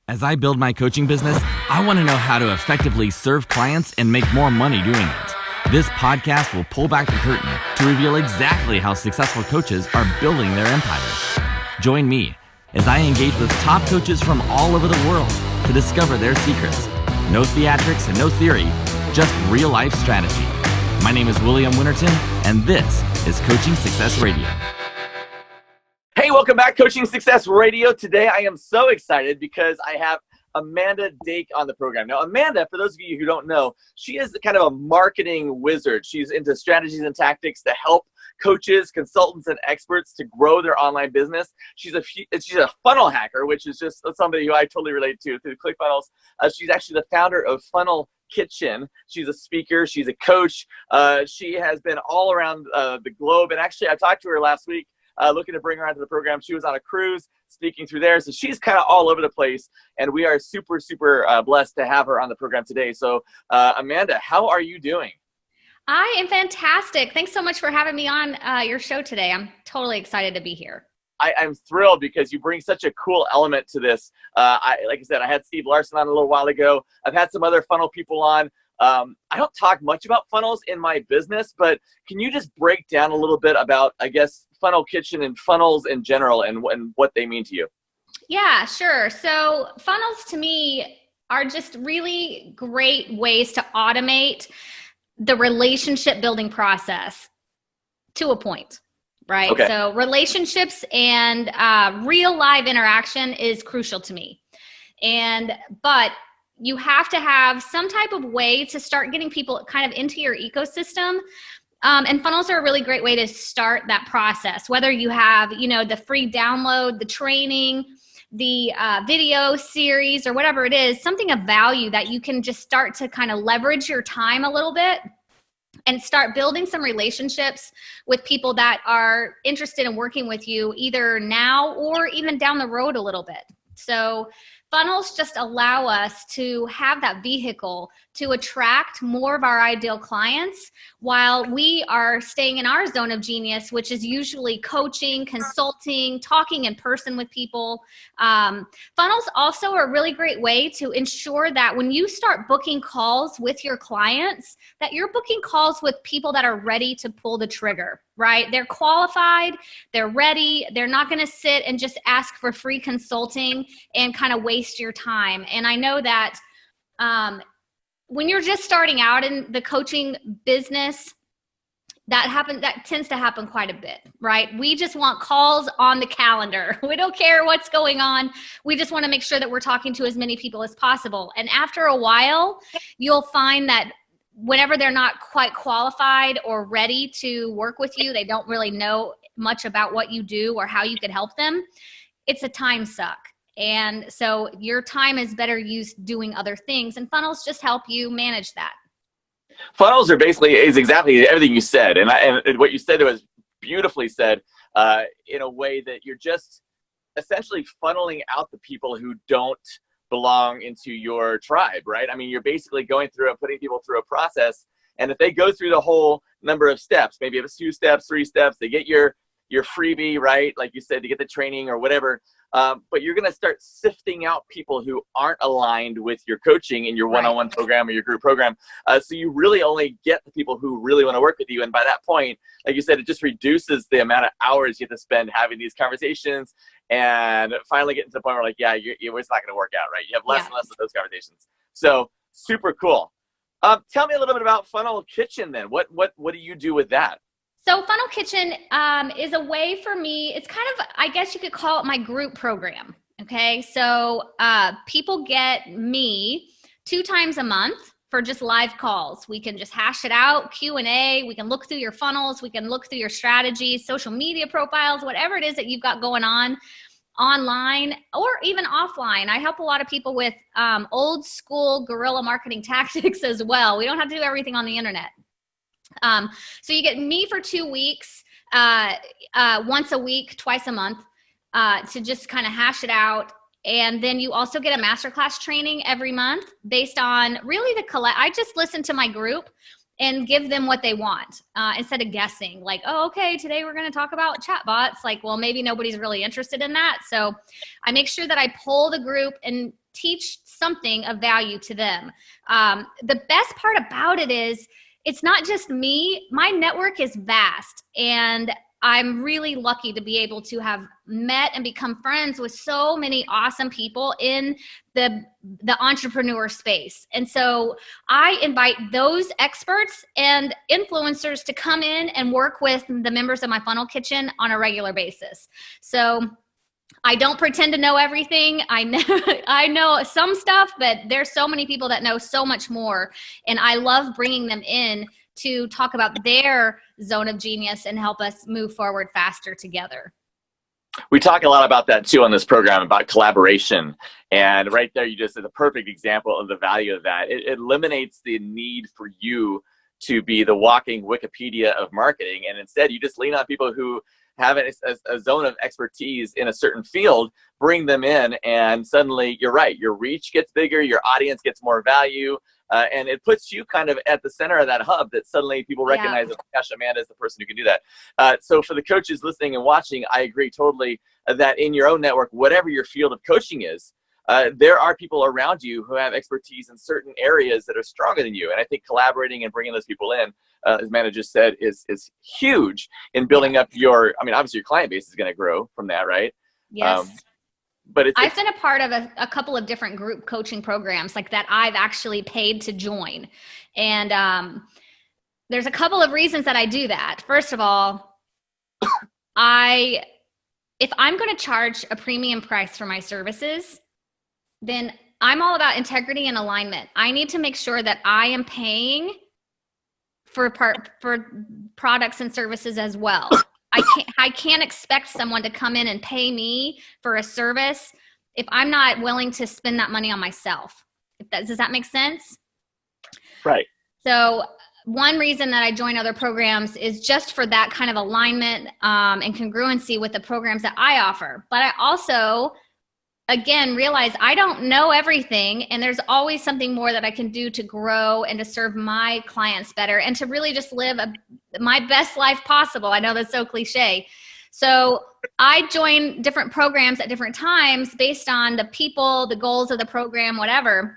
As I build my coaching business, I want to know how to effectively serve clients and make more money doing it. This podcast will pull back the curtain to reveal exactly how successful coaches are building their empires. Join me as I engage with top coaches from all over the world to discover their secrets. No theatrics and no theory, just real life strategy. My name is William Winterton, and this is Coaching Success Radio. Hey, welcome back, Coaching Success Radio. Today, I am so excited because I have Amanda Dake on the program. Now, Amanda, for those of you who don't know, she is kind of a marketing wizard. She's into strategies and tactics to help coaches, consultants, and experts to grow their online business. She's a funnel hacker, which is just somebody who I totally relate to through ClickFunnels. She's actually the founder of Funnel Kitchen. She's a speaker. She's a coach. She has been all around the globe. And actually, I talked to her last week looking to bring her onto the program. She was on a cruise speaking through there. So she's kind of all over the place. And we are super, super blessed to have her on the program today. So Amanda, how are you doing? I am fantastic. Thanks so much for having me on your show today. I'm totally excited to be here. I'm thrilled because you bring such a cool element to this. Like I said, I had Steve Larson on a little while ago. I've had some other funnel people on. I don't talk much about funnels in my business, but can you just break down a little bit about, I guess, Funnel Kitchen and funnels in general and what they mean to you? Yeah, sure. So funnels to me are just really great ways to automate the relationship building process to a point, right? Okay. So relationships and real live interaction is crucial to me. But you have to have some type of way to start getting people kind of into your ecosystem. And funnels are a really great way to start that process, whether you have, the free download, the training, the video series, or whatever it is, something of value that you can just start to kind of leverage your time a little bit and start building some relationships with people that are interested in working with you either now or even down the road a little bit. So funnels just allow us to have that vehicle to attract more of our ideal clients while we are staying in our zone of genius, which is usually coaching, consulting, talking in person with people. Funnels also are a really great way to ensure that when you start booking calls with your clients, that you're booking calls with people that are ready to pull the trigger, right? They're qualified, they're ready, they're not going to sit and just ask for free consulting and kind of waste your time. And I know that when you're just starting out in the coaching business, that tends to happen quite a bit, right? We just want calls on the calendar. We don't care what's going on. We just want to make sure that we're talking to as many people as possible. And after a while, you'll find that whenever they're not quite qualified or ready to work with you, they don't really know much about what you do or how you could help them. It's a time suck. And so your time is better used doing other things, and funnels just help you manage that. Funnels is exactly everything you said. And what you said was beautifully said in a way that you're just essentially funneling out the people who don't belong into your tribe, right? I mean, you're basically going through and putting people through a process. And if they go through the whole number of steps, maybe you have 2 steps, 3 steps, they get your freebie, right? Like you said, to get the training or whatever. But you're going to start sifting out people who aren't aligned with your coaching in your one-on-one program or your group program. So you really only get the people who really want to work with you. And by that point, like you said, it just reduces the amount of hours you have to spend having these conversations and finally getting to the point where it's not going to work out, right? You have less and less of those conversations. So super cool. Tell me a little bit about Funnel Kitchen then. What do you do with that? So Funnel Kitchen is a way for me, it's kind of, I guess you could call it my group program, okay? So people get me 2 times a month for just live calls. We can just hash it out, Q&A, we can look through your funnels, we can look through your strategies, social media profiles, whatever it is that you've got going on online or even offline. I help a lot of people with old school guerrilla marketing tactics as well. We don't have to do everything on the internet. So you get me for 2 weeks, once a week, twice a month, to just kind of hash it out. And then you also get a masterclass training every month based on really I just listen to my group and give them what they want, instead of guessing like, oh, okay, today we're going to talk about chatbots. Like, well, maybe nobody's really interested in that. So I make sure that I poll the group and teach something of value to them. The best part about it is it's not just me. My network is vast, and I'm really lucky to be able to have met and become friends with so many awesome people in the entrepreneur space. And so I invite those experts and influencers to come in and work with the members of my funnel kitchen on a regular basis. So I don't pretend to know everything. I know some stuff, but there's so many people that know so much more. And I love bringing them in to talk about their zone of genius and help us move forward faster together. We talk a lot about that too on this program, about collaboration. And right there, you just did a perfect example of the value of that. It eliminates the need for you to be the walking Wikipedia of marketing. And instead, you just lean on people who have a zone of expertise in a certain field, bring them in, and suddenly, you're right, your reach gets bigger, your audience gets more value, and it puts you kind of at the center of that hub that suddenly people recognize, oh, gosh, Amanda is the person who can do that. So for the coaches listening and watching, I agree totally that in your own network, whatever your field of coaching is, there are people around you who have expertise in certain areas that are stronger than you. And I think collaborating and bringing those people in, as Amanda just said, is huge in building up your, I mean, obviously your client base is going to grow from that, right? Yes. But I've been a part of a couple of different group coaching programs like that I've actually paid to join. And there's a couple of reasons that I do that. First of all, if I'm going to charge a premium price for my services, then I'm all about integrity and alignment. I need to make sure that I am paying for products and services as well. I can't expect someone to come in and pay me for a service if I'm not willing to spend that money on myself. Does that make sense? Right. So one reason that I join other programs is just for that kind of alignment and congruency with the programs that I offer. But I also, again, realize I don't know everything, and there's always something more that I can do to grow and to serve my clients better and to really just live my best life possible. I know that's so cliche. So I join different programs at different times based on the people, the goals of the program, whatever.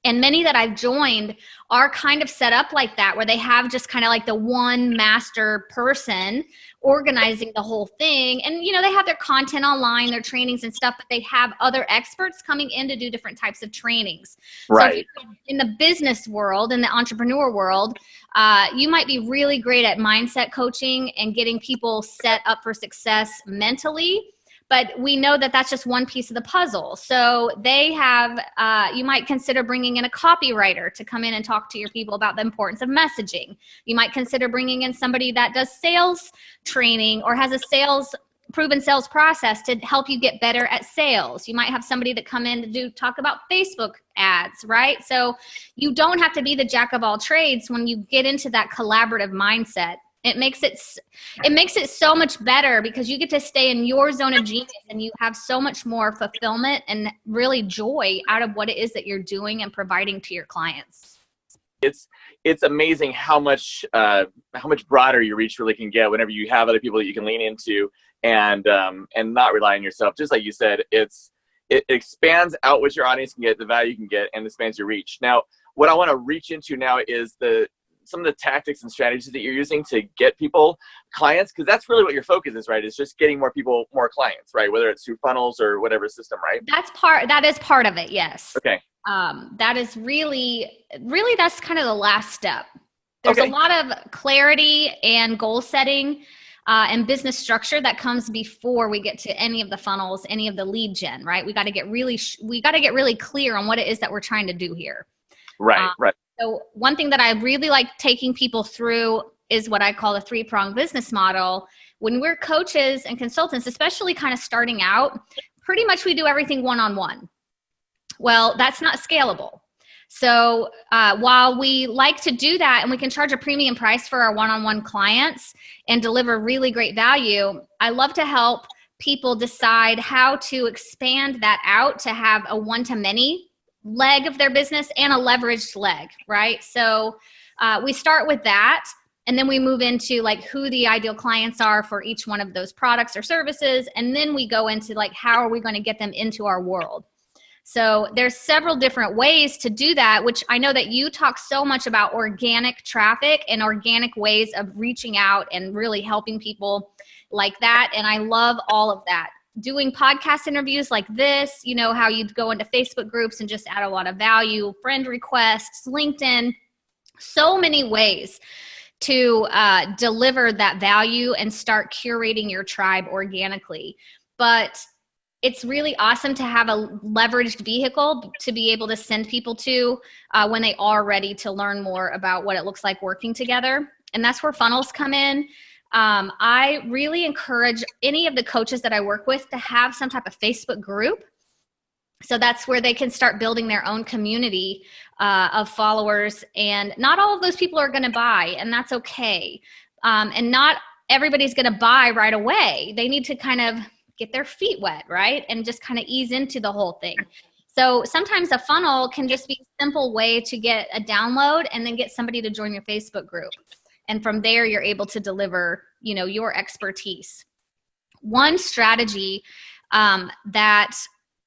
And many that I've joined are kind of set up like that, where they have just kind of like the one master person organizing the whole thing. And, you know, they have their content online, their trainings and stuff, but they have other experts coming in to do different types of trainings. Right. So in the business world, in the entrepreneur world, you might be really great at mindset coaching and getting people set up for success mentally. But we know that that's just one piece of the puzzle. So they have, you might consider bringing in a copywriter to come in and talk to your people about the importance of messaging. You might consider bringing in somebody that does sales training or has a proven sales process to help you get better at sales. You might have somebody that come in to talk about Facebook ads, right? So you don't have to be the jack of all trades when you get into that collaborative mindset. It makes it so much better because you get to stay in your zone of genius and you have so much more fulfillment and really joy out of what it is that you're doing and providing to your clients. It's amazing how much broader your reach really can get whenever you have other people that you can lean into and not rely on yourself. Just like you said, it expands out what your audience can get, the value you can get, and expands your reach. Now, what I want to reach into now is some of the tactics and strategies that you're using to get people clients, because that's really what your focus is, right? It's just getting more people, more clients, right? Whether it's through funnels or whatever system, right? That is part of it, yes. Okay. That is really that's kind of the last step. There's a lot of clarity and goal setting and business structure that comes before we get to any of the funnels, any of the lead gen, right? We got to get really clear on what it is that we're trying to do here. Right, right. So one thing that I really like taking people through is what I call the 3-pronged business model. When we're coaches and consultants, especially kind of starting out, pretty much we do everything one-on-one. Well, that's not scalable. So while we like to do that and we can charge a premium price for our one-on-one clients and deliver really great value, I love to help people decide how to expand that out to have a one-to-many leg of their business and a leveraged leg, right? So we start with that, and then we move into like who the ideal clients are for each one of those products or services, and then we go into like how are we going to get them into our world. So there's several different ways to do that, which I know that you talk so much about organic traffic and organic ways of reaching out and really helping people like that. And I love all of that. Doing podcast interviews like this, you know, how you'd go into Facebook groups and just add a lot of value, friend requests, LinkedIn, so many ways to deliver that value and start curating your tribe organically. But it's really awesome to have a leveraged vehicle to be able to send people to when they are ready to learn more about what it looks like working together. And that's where funnels come in. I really encourage any of the coaches that I work with to have some type of Facebook group. So that's where they can start building their own community of followers. And not all of those people are going to buy, and that's okay. And not everybody's going to buy right away. They need to kind of get their feet wet, right? And just kind of ease into the whole thing. So sometimes a funnel can just be a simple way to get a download and then get somebody to join your Facebook group. And from there, you're able to deliver, you know, your expertise. One strategy that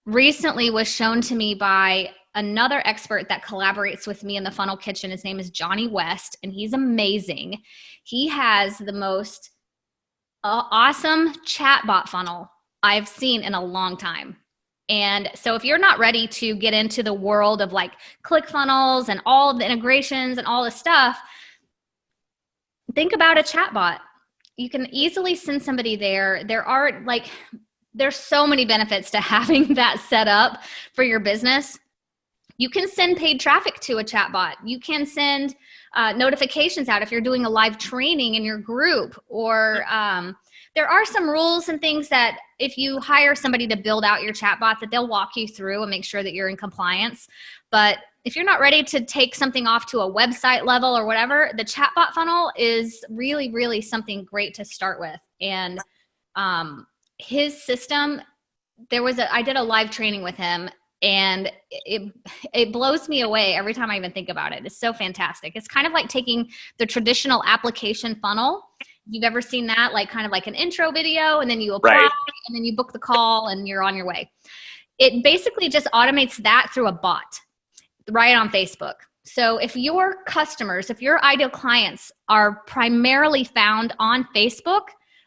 recently was shown to me by another expert that collaborates with me in the Funnel Kitchen. His name is Johnny West, and he's amazing. He has the most awesome chatbot funnel I've seen in a long time. And so if you're not ready to get into the world of like ClickFunnels and all of the integrations and all this stuff, think about a chatbot. You can easily send somebody there. There's so many benefits to having that set up for your business. You can send paid traffic to a chatbot. You can send notifications out if you're doing a live training in your group, or there are some rules and things that if you hire somebody to build out your chatbot, that they'll walk you through and make sure that you're in compliance. But if you're not ready to take something off to a website level or whatever, the chatbot funnel is really, really something great to start with. And his system, I did a live training with him, and it blows me away every time I even think about it. It's so fantastic. It's kind of like taking the traditional application funnel. You've ever seen that, like kind of like an intro video, and then you apply, right, and then you book the call and you're on your way. It basically just automates that through a bot right on Facebook. So if your customers, if your ideal clients are primarily found on Facebook,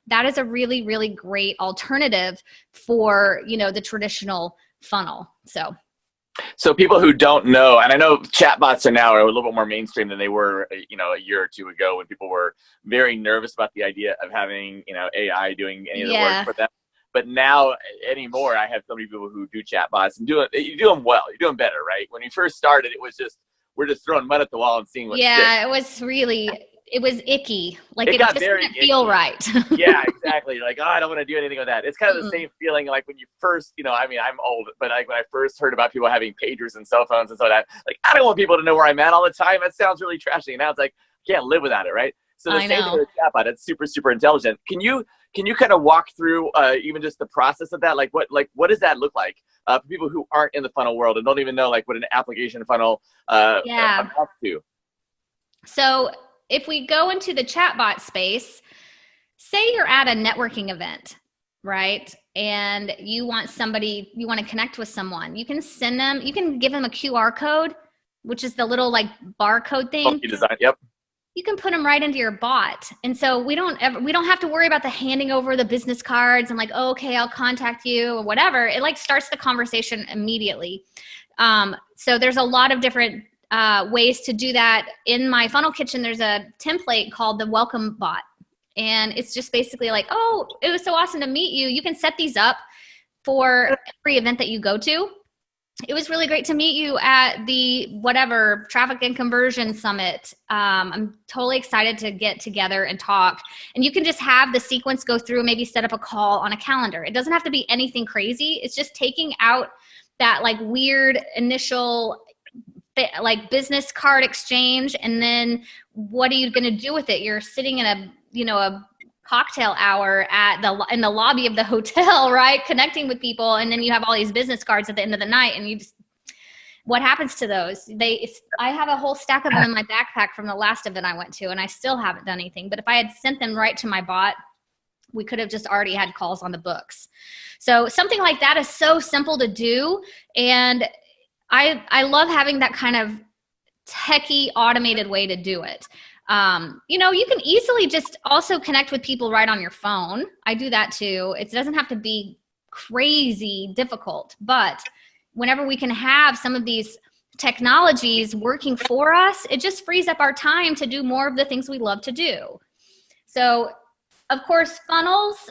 that is a really, really great alternative for, you know, the traditional funnel. So people who don't know, and I know chatbots are now a little bit more mainstream than they were, you know, a year or two ago, when people were very nervous about the idea of having, you know, AI doing any of the work for them. But now anymore, I have so many people who do chatbots and you do them well. You're doing better, right? When you first started, it was just, we're just throwing mud at the wall and seeing what sticks. It was really, it was icky. Like it just didn't feel right. Yeah, exactly. Like, oh, I don't want to do anything with that. It's kind of the same feeling like when you first, you know, I mean, I'm old, but like when I first heard about people having pagers and cell phones and so that, like, I don't want people to know where I'm at all the time. That sounds really trashy. And now it's like, I can't live without it, right? So the same thing with chatbot. It's super, super intelligent. Can you kind of walk through even just the process of that? Like what does that look like for people who aren't in the funnel world and don't even know like what an application funnel amounts to? So if we go into the chatbot space, say you're at a networking event, right? And you want to connect with someone. You can send them, you can give them a QR code, which is the little like barcode thing. Funky design, yep. You can put them right into your bot. And so we don't have to worry about the handing over the business cards and like, oh, okay, I'll contact you or whatever. It like starts the conversation immediately. So there's a lot of different ways to do that. In my Funnel Kitchen, there's a template called the Welcome Bot. And it's just basically like, oh, it was so awesome to meet you. You can set these up for every event that you go to. It was really great to meet you at the whatever traffic and conversion summit. I'm totally excited to get together and talk. And you can just have the sequence go through, maybe set up a call on a calendar. It doesn't have to be anything crazy. It's just taking out that like weird initial like business card exchange. And then what are you going to do with it? You're sitting in a cocktail hour in the lobby of the hotel, right? Connecting with people. And then you have all these business cards at the end of the night, and what happens to those? I have a whole stack of them in my backpack from the last event I went to, and I still haven't done anything. But if I had sent them right to my bot, we could have just already had calls on the books. So something like that is so simple to do. And I love having that kind of techie automated way to do it. You can easily just also connect with people right on your phone. I do that too. It doesn't have to be crazy difficult, but whenever we can have some of these technologies working for us, it just frees up our time to do more of the things we love to do. So of course, funnels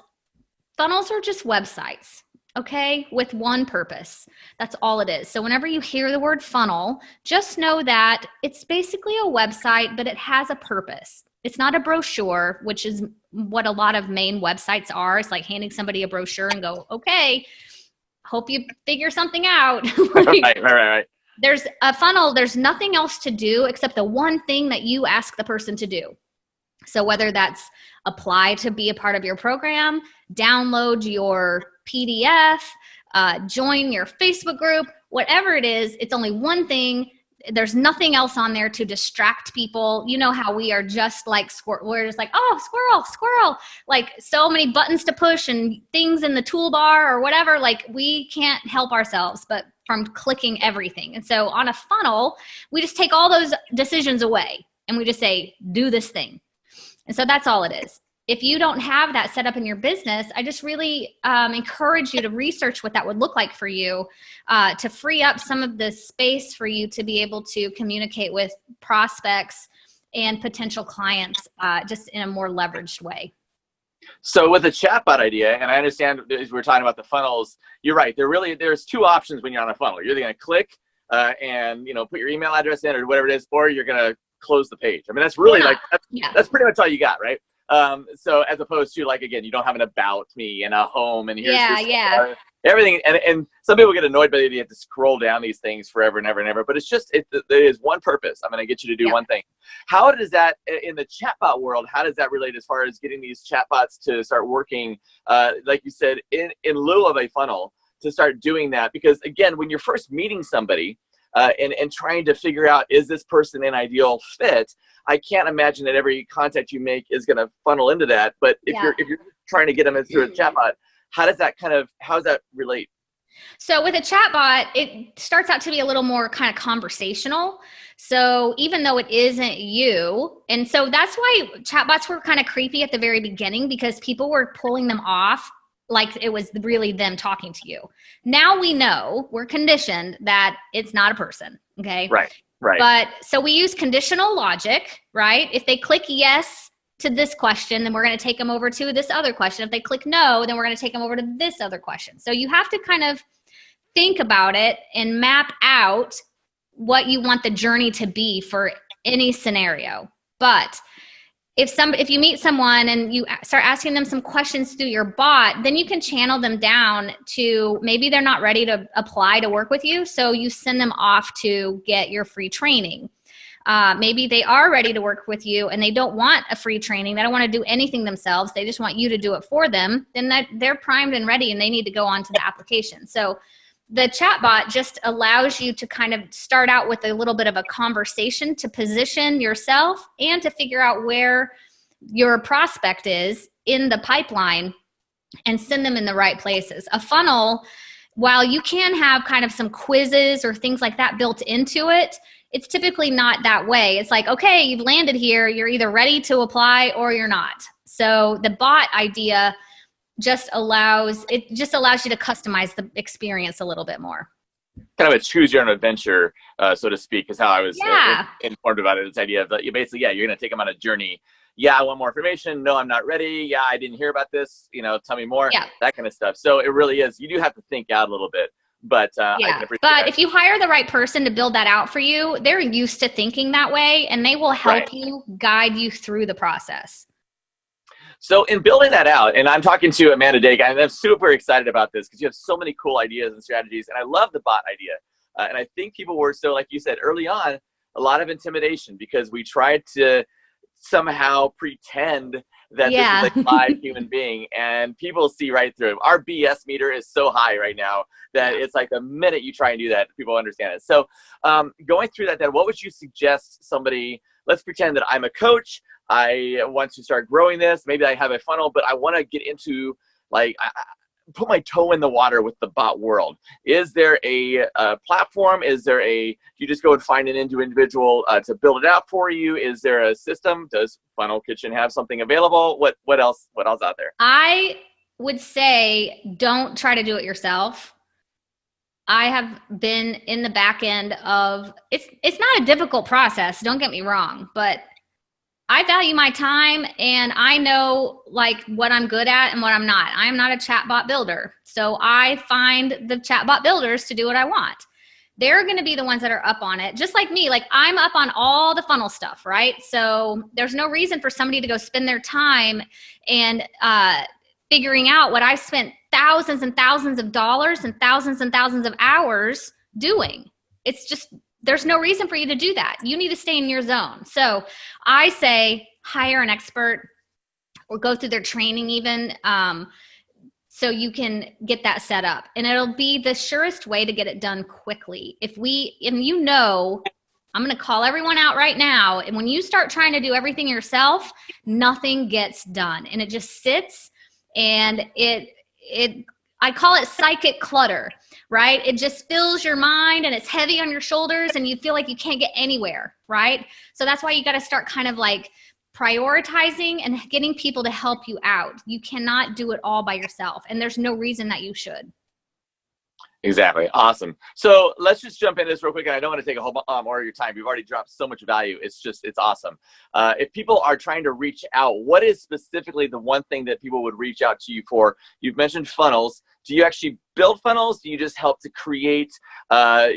are just websites, okay, with one purpose. That's all it is. So whenever you hear the word funnel, just know that it's basically a website, but it has a purpose. It's not a brochure, which is what a lot of main websites are. It's like handing somebody a brochure and go, okay, hope you figure something out. Right. There's a funnel. There's nothing else to do except the one thing that you ask the person to do. So whether that's apply to be a part of your program, download your PDF, join your Facebook group, whatever it is, it's only one thing. There's nothing else on there to distract people. You know how we are just like, we're just like, oh, squirrel, like so many buttons to push and things in the toolbar or whatever. Like we can't help ourselves but from clicking everything. And so on a funnel, we just take all those decisions away and we just say, do this thing. And so that's all it is. If you don't have that set up in your business, I just really encourage you to research what that would look like for you to free up some of the space for you to be able to communicate with prospects and potential clients just in a more leveraged way. So with the chatbot idea, and I understand as we're talking about the funnels, you're right. There's two options when you're on a funnel. You're either going to click and put your email address in or whatever it is, or you're going to close the page. I mean, that's really that's pretty much all you got, right? So as opposed to like, again, you don't have an about me and a home and here's everything. And some people get annoyed by the idea you have to scroll down these things forever and ever and ever, but it's just, it is one purpose. I'm going to get you to do one thing. How does that in the chatbot world, how does that relate as far as getting these chatbots to start working, like you said, in lieu of a funnel to start doing that? Because again, when you're first meeting somebody, and trying to figure out, is this person an ideal fit? I can't imagine that every contact you make is going to funnel into that. But if you're trying to get them through a chatbot, how does that relate? So with a chatbot, it starts out to be a little more kind of conversational. So even though it isn't you, and so that's why chatbots were kind of creepy at the very beginning because people were pulling them off like it was really them talking to you. Now we know, we're conditioned that it's not a person, okay? Right. But so we use conditional logic, right? If they click yes to this question, then we're going to take them over to this other question. If they click no, then we're going to take them over to this other question. So you have to kind of think about it and map out what you want the journey to be for any scenario. But if you meet someone and you start asking them some questions through your bot, then you can channel them down to maybe they're not ready to apply to work with you. So you send them off to get your free training. Maybe they are ready to work with you and they don't want a free training. They don't want to do anything themselves. They just want you to do it for them. Then they're primed and ready and they need to go on to the application. So the chatbot just allows you to kind of start out with a little bit of a conversation to position yourself and to figure out where your prospect is in the pipeline and send them in the right places. A funnel, while you can have kind of some quizzes or things like that built into it, it's typically not that way. It's like, okay, you've landed here. You're either ready to apply or you're not. So the bot idea just allows you to customize the experience a little bit more. Kind of a choose your own adventure, so to speak, is how I was informed about it. This idea of that you basically, you're going to take them on a journey. Yeah, I want more information. No, I'm not ready. Yeah, I didn't hear about this. Tell me more. Yeah. That kind of stuff. So it really is. You do have to think out a little bit. But if you hire the right person to build that out for you, they're used to thinking that way, and they will help you guide you through the process. So in building that out, and I'm talking to Amanda Dake, and I'm super excited about this because you have so many cool ideas and strategies, and I love the bot idea. And I think people were so, like you said, early on, a lot of intimidation because we tried to somehow pretend that this is a live human being, and people see right through it. Our BS meter is so high right now that it's like the minute you try and do that, people understand it. So going through that, then what would you suggest somebody, let's pretend that I'm a coach, I want to start growing this. Maybe I have a funnel, but I want to get into like, put my toe in the water with the bot world. Is there a platform? Is there you just go and find an individual to build it out for you? Is there a system? Does Funnel Kitchen have something available? What else out there? I would say don't try to do it yourself. I have been in the back end of it's not a difficult process, don't get me wrong, but I value my time and I know like what I'm good at and what I'm not. I'm not a chatbot builder. So I find the chatbot builders to do what I want. They're going to be the ones that are up on it. Just like me, like I'm up on all the funnel stuff, right? So there's no reason for somebody to go spend their time and figuring out what I've spent thousands and thousands of dollars and thousands of hours doing. It's just, there's no reason for you to do that. You need to stay in your zone. So I say hire an expert or go through their training even so you can get that set up. And it'll be the surest way to get it done quickly. I'm going to call everyone out right now. And when you start trying to do everything yourself, nothing gets done. And it just sits and I call it psychic clutter, right? It just fills your mind and it's heavy on your shoulders and you feel like you can't get anywhere, right? So that's why you got to start kind of like prioritizing and getting people to help you out. You cannot do it all by yourself, and there's no reason that you should. Exactly. Awesome. So let's just jump into this real quick. And I don't want to take a whole more of your time. You've already dropped so much value. It's awesome. If people are trying to reach out, what is specifically the one thing that people would reach out to you for? You've mentioned funnels. Do you actually build funnels? Do you just help to create? How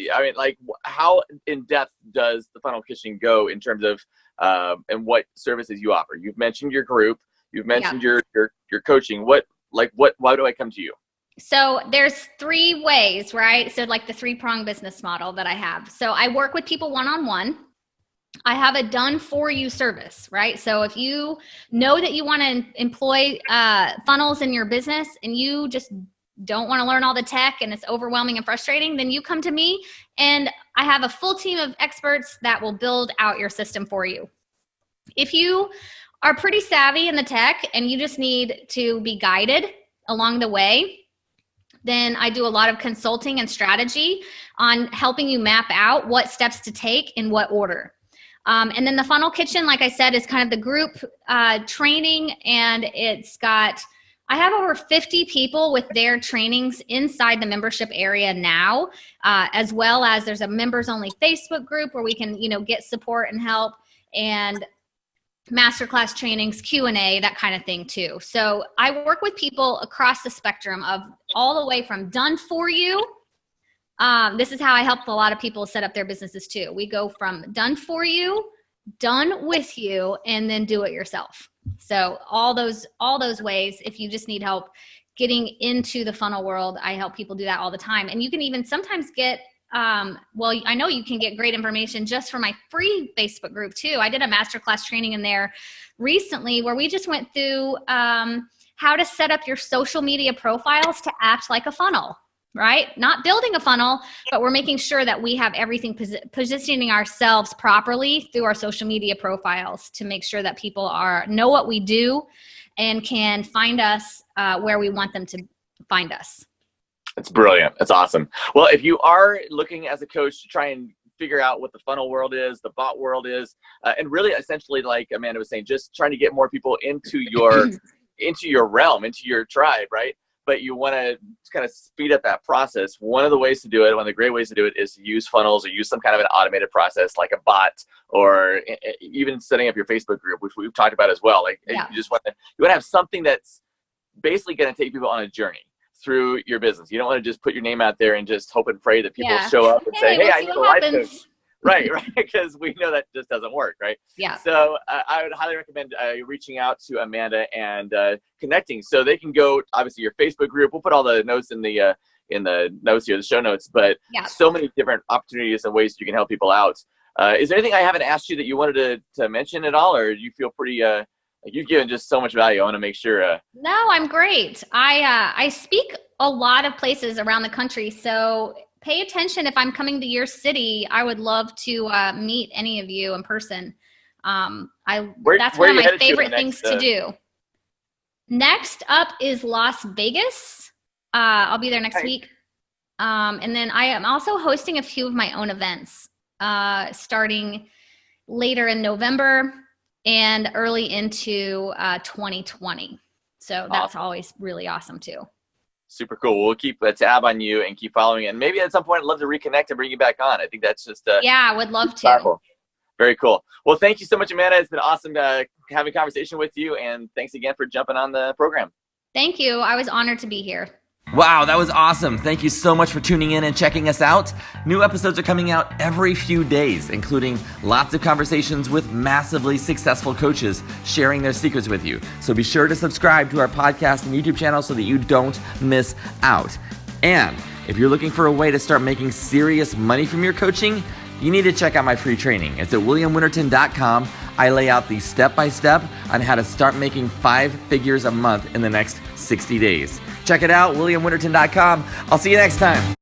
in depth does the Funnel Kitchen go in terms of and what services you offer? You've mentioned your group. You've mentioned your coaching. Why do I come to you? So there's 3 ways, right? So like the 3-pronged business model that I have. So I work with people one-on-one. I have a done for you service, right? So if you know that you want to employ funnels in your business and you just don't want to learn all the tech and it's overwhelming and frustrating, then you come to me and I have a full team of experts that will build out your system for you. If you are pretty savvy in the tech and you just need to be guided along the way, then I do a lot of consulting and strategy on helping you map out what steps to take in what order. And then the Funnel Kitchen, like I said, is kind of the group training, and I have over 50 people with their trainings inside the membership area now, as well as there's a members only Facebook group where we can, get support and help, and masterclass trainings, Q&A, that kind of thing too. So I work with people across the spectrum of all the way from done for you. This is how I help a lot of people set up their businesses too. We go from done for you, done with you, and then do it yourself. So all those ways, if you just need help getting into the funnel world, I help people do that all the time. And you can even sometimes get I know you can get great information just from my free Facebook group too. I did a masterclass training in there recently where we just went through how to set up your social media profiles to act like a funnel, right? Not building a funnel, but we're making sure that we have everything positioning ourselves properly through our social media profiles to make sure that people know what we do and can find us where we want them to find us. That's brilliant. That's awesome. Well, if you are looking as a coach to try and figure out what the funnel world is, the bot world is, and really essentially, like Amanda was saying, just trying to get more people into your realm, into your tribe, right? But you want to kind of speed up that process. One of the ways to do it, one of the great ways to do it, is to use funnels or use some kind of an automated process like a bot, or even setting up your Facebook group, which we've talked about as well. Like you want to have something that's basically going to take people on a journey through your business. You don't want to just put your name out there and just hope and pray that people show up and say, hey, I need a life coach. Right. Because we know that just doesn't work, right? Yeah. So I would highly recommend reaching out to Amanda and connecting. So they can go, obviously, your Facebook group. We'll put all the notes in the notes here, the show notes, but so many different opportunities and ways you can help people out. Is there anything I haven't asked you that you wanted to mention at all, or do you feel pretty you've given just so much value? I want to make sure. No, I'm great. I speak a lot of places around the country, so pay attention. If I'm coming to your city, I would love to meet any of you in person. That's one of my favorite things to do. Next up is Las Vegas. I'll be there next week. And then I am also hosting a few of my own events, starting later in November and early into 2020. So that's always really awesome too. Super cool. We'll keep a tab on you and keep following. And maybe at some point I'd love to reconnect and bring you back on. I think that's just I would love to. Powerful. Very cool. Well, thank you so much, Amanda. It's been awesome having a conversation with you. And thanks again for jumping on the program. Thank you. I was honored to be here. Wow, that was awesome. Thank you so much for tuning in and checking us out. New episodes are coming out every few days, including lots of conversations with massively successful coaches sharing their secrets with you. So be sure to subscribe to our podcast and YouTube channel so that you don't miss out. And if you're looking for a way to start making serious money from your coaching, you need to check out my free training. It's at williamwinterton.com. I lay out the step-by-step on how to start making 5 figures a month in the next 60 days. Check it out, williamwinterton.com. I'll see you next time.